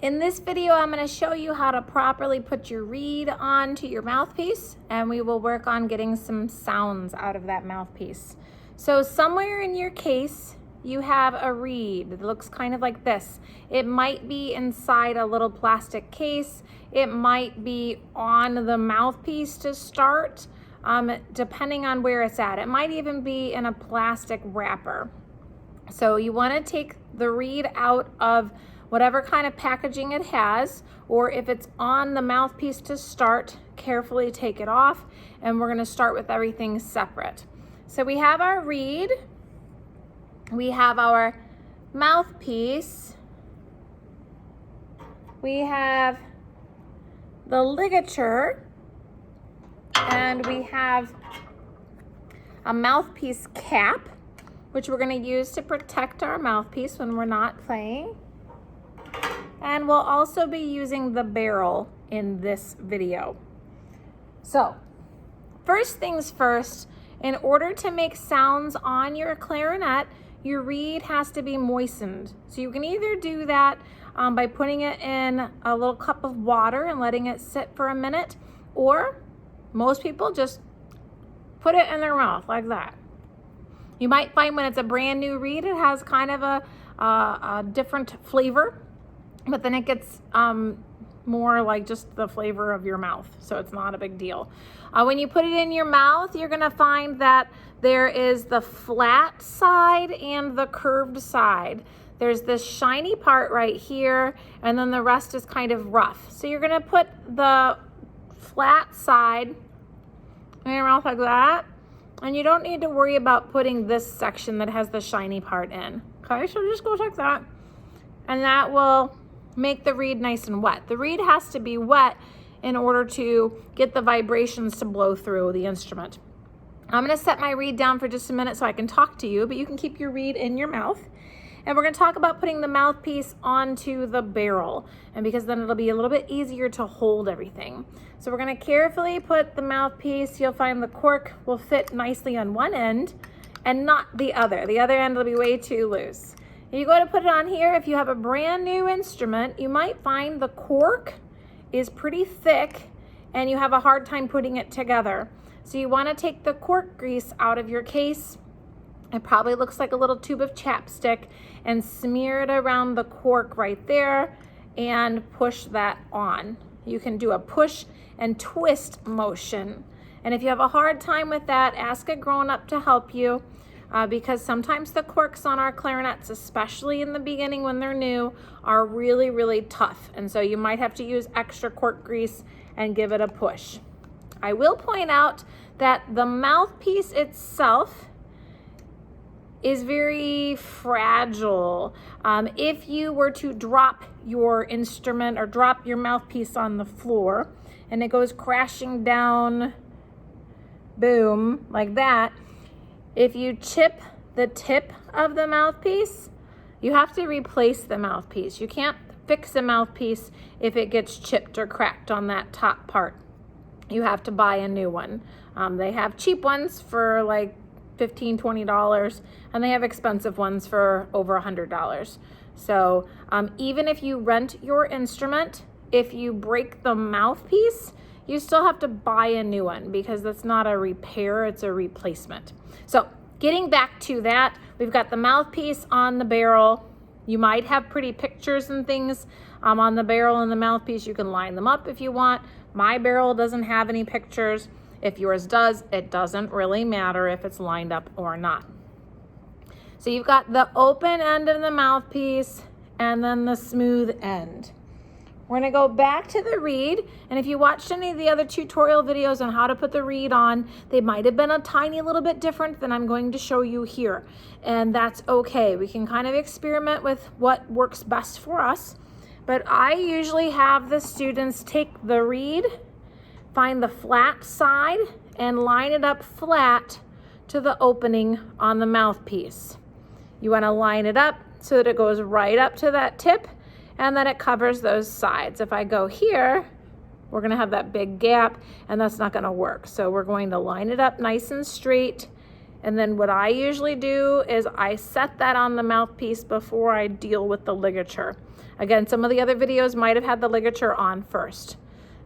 In this video, I'm going to show you how to properly put your reed onto your mouthpiece, and we will work on getting some sounds out of that mouthpiece. So somewhere in your case, you have a reed that looks kind of like this. It might be inside a little plastic case. It might be on the mouthpiece to start, depending on where it's at. It might even be in a plastic wrapper. So you want to take the reed out of whatever kind of packaging it has, or if it's on the mouthpiece to start, carefully take it off, and we're going to start with everything separate. So we have our reed, we have our mouthpiece, we have the ligature, and we have a mouthpiece cap, which we're going to use to protect our mouthpiece when we're not playing. And we'll also be using the barrel in this video. So, first things first, in order to make sounds on your clarinet, your reed has to be moistened. So you can either do that by putting it in a little cup of water and letting it sit for a minute, or most people just put it in their mouth like that. You might find when it's a brand new reed, it has kind of a different flavor, but then it gets more like just the flavor of your mouth, so it's not a big deal. When you put it in your mouth, you're gonna find that there is the flat side and the curved side. There's this shiny part right here, and then the rest is kind of rough. So you're gonna put the flat side in your mouth like that, and you don't need to worry about putting this section that has the shiny part in. Okay, so just go like that, and that will make the reed nice and wet. The reed has to be wet in order to get the vibrations to blow through the instrument. I'm gonna set my reed down for just a minute so I can talk to you, but you can keep your reed in your mouth. And we're gonna talk about putting the mouthpiece onto the barrel, and because then it'll be a little bit easier to hold everything. So we're gonna carefully put the mouthpiece. You'll find the cork will fit nicely on one end and not the other. The other end will be way too loose. You go to put it on here. If you have a brand new instrument, you might find the cork is pretty thick and you have a hard time putting it together. So you want to take the cork grease out of your case. It probably looks like a little tube of chapstick, and smear it around the cork right there and push that on. You can do a push and twist motion. And if you have a hard time with that, ask a grown-up to help you. Because sometimes the corks on our clarinets, especially in the beginning when they're new, are really, really tough. And so you might have to use extra cork grease and give it a push. I will point out that the mouthpiece itself is very fragile. If you were to drop your instrument or drop your mouthpiece on the floor and it goes crashing down, boom, like that, if you chip the tip of the mouthpiece, you have to replace the mouthpiece. You can't fix a mouthpiece if it gets chipped or cracked on that top part. You have to buy a new one. They have cheap ones for like $15, $20, and they have expensive ones for over $100. So even if you rent your instrument, if you break the mouthpiece, you still have to buy a new one because that's not a repair, it's a replacement. So getting back to that, we've got the mouthpiece on the barrel. You might have pretty pictures and things on the barrel and the mouthpiece. You can line them up if you want. My barrel doesn't have any pictures. If yours does, it doesn't really matter if it's lined up or not. So you've got the open end of the mouthpiece and then the smooth end. We're gonna go back to the reed, and if you watched any of the other tutorial videos on how to put the reed on, they might have been a tiny little bit different than I'm going to show you here, and that's okay. We can kind of experiment with what works best for us, but I usually have the students take the reed, find the flat side, and line it up flat to the opening on the mouthpiece. You wanna line it up so that it goes right up to that tip, and then it covers those sides. If I go here, we're gonna have that big gap, and that's not gonna work. So we're going to line it up nice and straight And then what I usually do is I set that on the mouthpiece before I deal with the ligature. Again, some of the other videos might have had the ligature on first.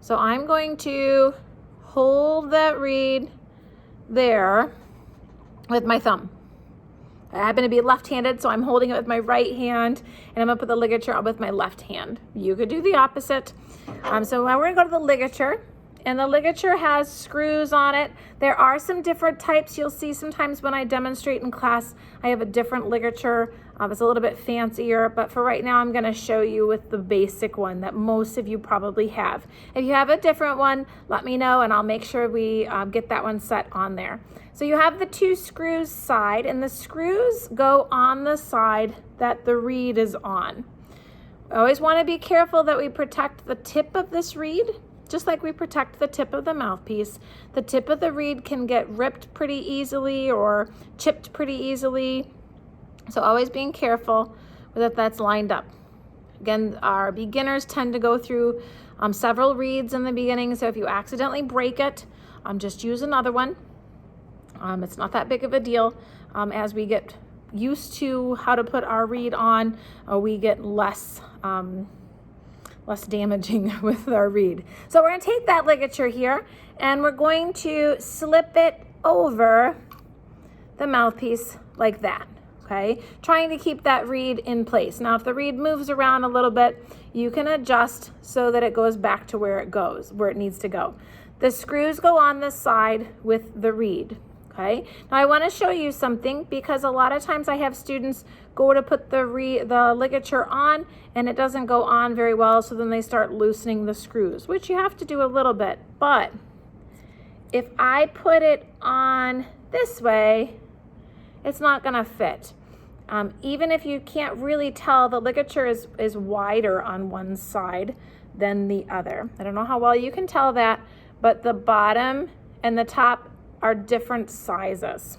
So I'm going to hold that reed there with my thumb. I happen to be left-handed, so I'm holding it with my right hand, and I'm gonna put the ligature on with my left hand. You could do the opposite. So now we're gonna go to the ligature, and the ligature has screws on it. There are some different types. You'll see sometimes when I demonstrate in class, I have a different ligature. It's a little bit fancier, but for right now, I'm gonna show you with the basic one that most of you probably have. If you have a different one, let me know, and I'll make sure we get that one set on there. So you have the 2 screws side, and the screws go on the side that the reed is on. I always want to be careful that we protect the tip of this reed, just like we protect the tip of the mouthpiece. The tip of the reed can get ripped pretty easily or chipped pretty easily. So always being careful that that's lined up. Again, our beginners tend to go through several reeds in the beginning. So if you accidentally break it, just use another one. It's not that big of a deal. As we get used to how to put our reed on, we get less damaging with our reed. So we're going to take that ligature here and we're going to slip it over the mouthpiece like that. Okay, trying to keep that reed in place. Now, if the reed moves around a little bit, you can adjust so that it goes back to where it needs to go. The screws go on this side with the reed. Okay, now I want to show you something because a lot of times I have students go to put the ligature on and it doesn't go on very well, so then they start loosening the screws, which you have to do a little bit. But if I put it on this way, it's not going to fit. Even if you can't really tell, the ligature is wider on one side than the other. I don't know how well you can tell that, but the bottom and the top are different sizes.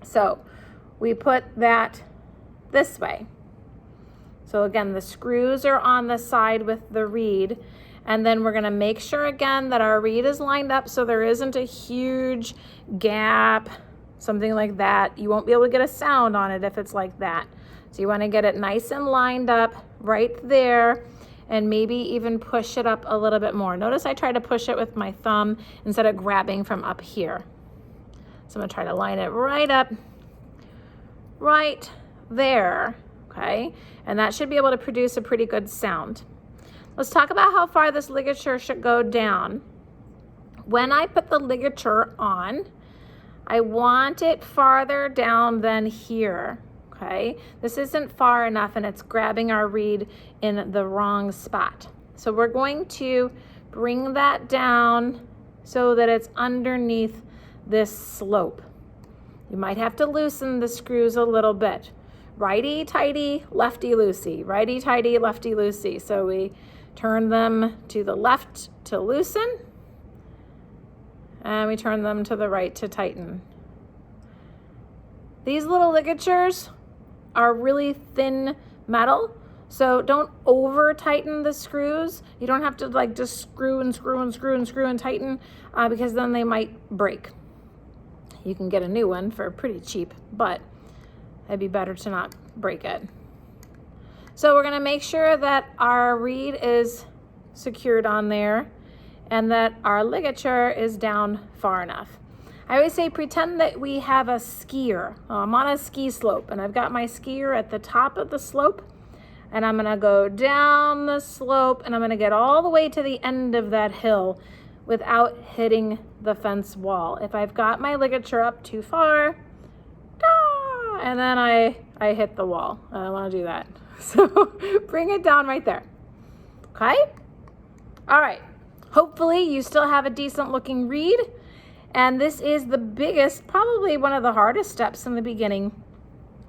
So we put that this way. So again, the screws are on the side with the reed, and then we're going to make sure again that our reed is lined up so there isn't a huge gap, something like that. You won't be able to get a sound on it if it's like that. So you want to get it nice and lined up right there, and maybe even push it up a little bit more. Notice I try to push it with my thumb instead of grabbing from up here. So I'm gonna try to line it right up, right there, okay? And that should be able to produce a pretty good sound. Let's talk about how far this ligature should go down. When I put the ligature on, I want it farther down than here. Okay, this isn't far enough and it's grabbing our reed in the wrong spot. So we're going to bring that down so that it's underneath this slope. You might have to loosen the screws a little bit. Righty tighty, lefty loosey, righty tighty, lefty loosey. So we turn them to the left to loosen, and we turn them to the right to tighten. These little ligatures are really thin metal, so don't over tighten the screws. You don't have to like just screw and screw and screw and screw and tighten because then they might break. You can get a new one for pretty cheap, but it'd be better to not break it. So we're gonna make sure that our reed is secured on there and that our ligature is down far enough. I always say pretend that we have a skier. I'm on a ski slope and I've got my skier at the top of the slope, and I'm gonna go down the slope and I'm gonna get all the way to the end of that hill without hitting the fence wall. If I've got my ligature up too far, and then I hit the wall. I don't wanna do that. So bring it down right there, okay? All right, hopefully you still have a decent looking reed. And this is the biggest, probably one of the hardest steps in the beginning.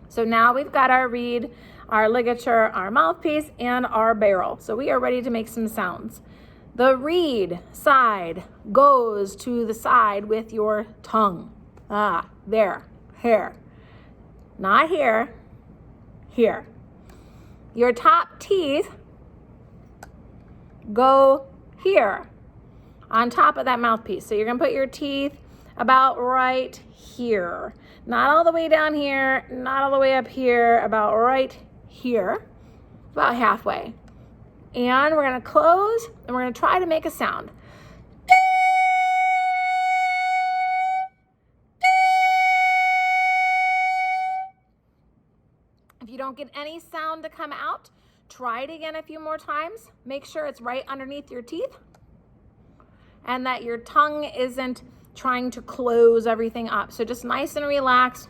So now we've got our reed, our ligature, our mouthpiece, and our barrel. So we are ready to make some sounds. The reed side goes to the side with your tongue. There, here. Not here, here. Your top teeth go here, on top of that mouthpiece. So you're gonna put your teeth about right here. Not all the way down here, not all the way up here, about right here, about halfway. And we're gonna close and we're gonna try to make a sound. If you don't get any sound to come out, try it again a few more times. Make sure it's right underneath your teeth and that your tongue isn't trying to close everything up. So just nice and relaxed.